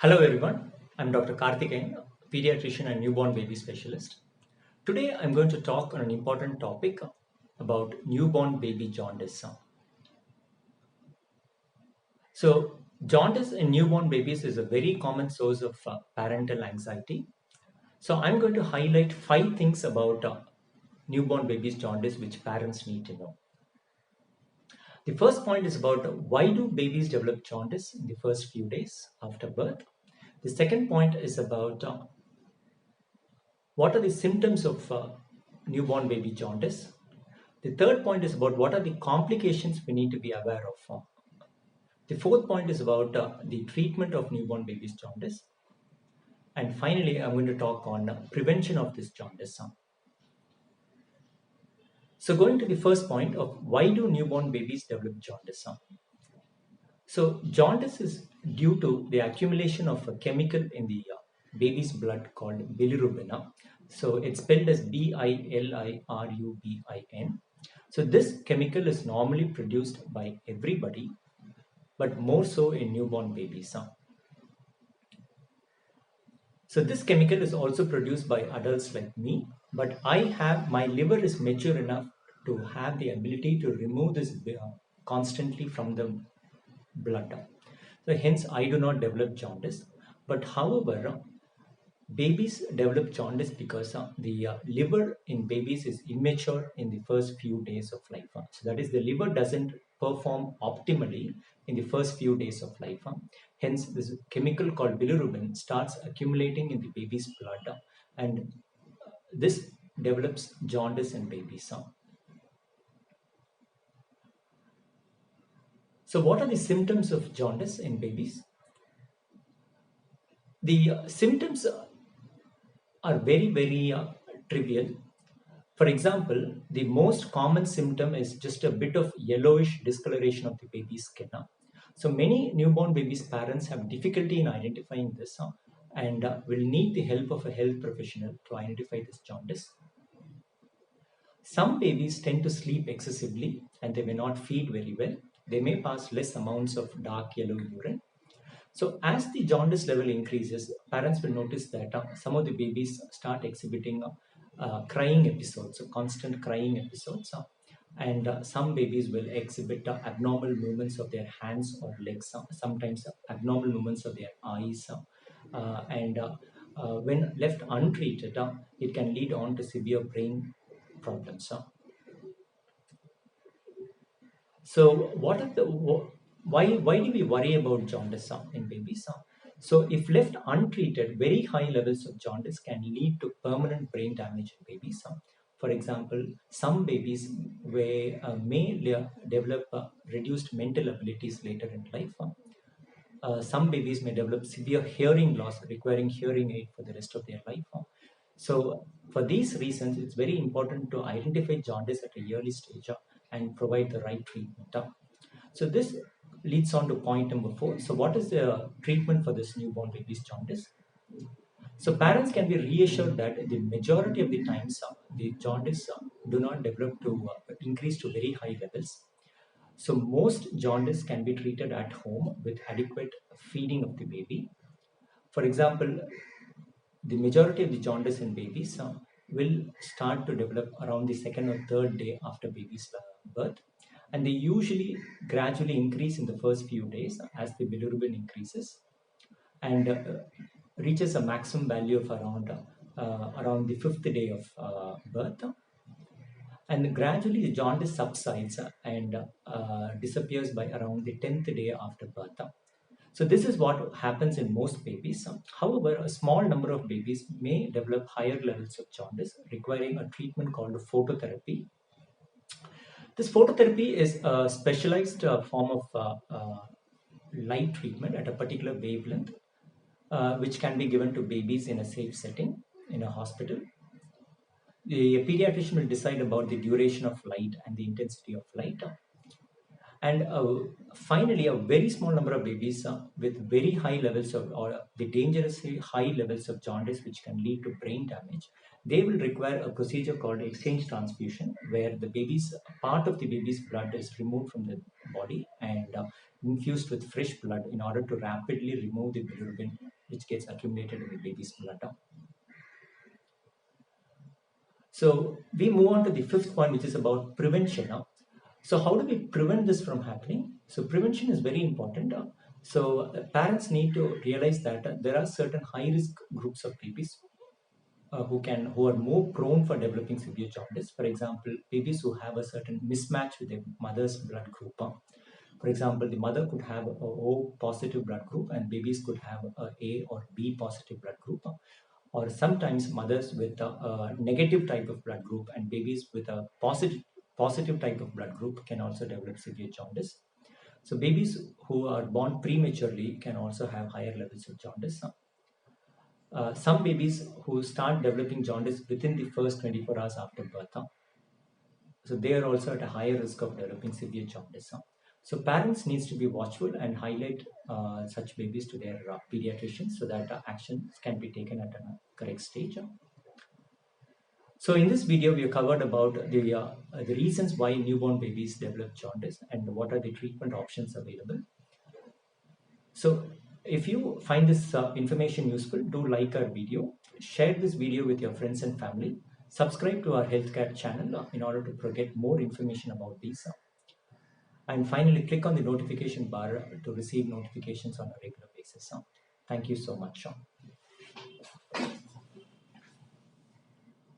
Hello everyone, I'm Dr. Karthikeyan, pediatrician and newborn baby specialist. Today I'm going to talk on an important topic about newborn baby jaundice. So, jaundice in newborn babies is a very common source of parental anxiety. So, I'm going to highlight 5 things about newborn babies jaundice which parents need to know. The first point is about why do babies develop jaundice in the first few days after birth. The second point is about what are the symptoms of newborn baby jaundice? The third point is about what are the complications we need to be aware of. The fourth point is about the treatment of newborn babies jaundice. And finally, I'm going to talk on prevention of this jaundice. So going to the first point of why do newborn babies develop jaundice? So jaundice is due to the accumulation of a chemical in the baby's blood called bilirubin. So it's spelled as bilirubin. So this chemical is normally produced by everybody, but more so in newborn babies. So this chemical is also produced by adults like me, but my liver is mature enough to have the ability to remove this constantly from the blood. So hence I do not develop jaundice. But however, babies develop jaundice because the liver in babies is immature in the first few days of life. So that is, the liver doesn't perform optimally in the first few days of life. Hence, this chemical called bilirubin starts accumulating in the baby's blood, and this develops jaundice in babies. So, what are the symptoms of jaundice in babies? The symptoms are very trivial. For example, the most common symptom is just a bit of yellowish discoloration of the baby's skin. So many newborn babies' parents have difficulty in identifying this and will need the help of a health professional to identify this jaundice. Some babies tend to sleep excessively and they may not feed very well. They may pass less amounts of dark yellow urine. So as the jaundice level increases, parents will notice that some of the babies start exhibiting crying episodes, so constant crying episodes. And some babies will exhibit abnormal movements of their hands or legs, sometimes abnormal movements of their eyes. And when left untreated, it can lead on to severe brain problems. So, why do we worry about jaundice in babies? So, if left untreated, very high levels of jaundice can lead to permanent brain damage in babies. For example, some babies may develop reduced mental abilities later in life. Some babies may develop severe hearing loss, requiring hearing aid for the rest of their life. So, for these reasons, it's very important to identify jaundice at a early stage and provide the right treatment. So, this leads on to point number 4. So, what is the treatment for this newborn baby's jaundice? So, parents can be reassured that the majority of the times the jaundice do not develop to increase to very high levels. So, most jaundice can be treated at home with adequate feeding of the baby. For example, the majority of the jaundice in babies will start to develop around the second or third day after baby's birth, and they usually gradually increase in the first few days as the bilirubin increases and reaches a maximum value of around the fifth day of birth, and gradually the jaundice subsides and disappears by around the 10th day after birth. So this is what happens in most babies. However, a small number of babies may develop higher levels of jaundice, requiring a treatment called phototherapy. This phototherapy is a specialized form of light treatment at a particular wavelength, which can be given to babies in a safe setting in a hospital. The pediatrician will decide about the duration of light and the intensity of light. And finally, a very small number of babies with very high levels of, or the dangerously high levels of jaundice, which can lead to brain damage, they will require a procedure called exchange transfusion, where the baby's part of the baby's blood is removed from the body and infused with fresh blood in order to rapidly remove the bilirubin which gets accumulated in the baby's blood. So we move on to the fifth point, which is about prevention. So how do we prevent this from happening? So prevention is very important. Parents need to realize that there are certain high risk groups of babies who are more prone for developing severe jaundice. For example, babies who have a certain mismatch with their mother's blood group. For example, the mother could have a O positive blood group and babies could have a A or B positive blood group. Or sometimes mothers with a negative type of blood group and babies with a positive type of blood group can also develop severe jaundice. So babies who are born prematurely can also have higher levels of jaundice. Some babies who start developing jaundice within the first 24 hours after birth, so they are also at a higher risk of developing severe jaundice. So parents needs to be watchful and highlight such babies to their pediatricians so that actions can be taken at a correct stage. So in this video, we have covered about the reasons why newborn babies develop jaundice and what are the treatment options available. So if you find this information useful, do like our video, share this video with your friends and family, subscribe to our healthcare channel in order to get more information about these. And finally, click on the notification bar to receive notifications on a regular basis. Thank you so much.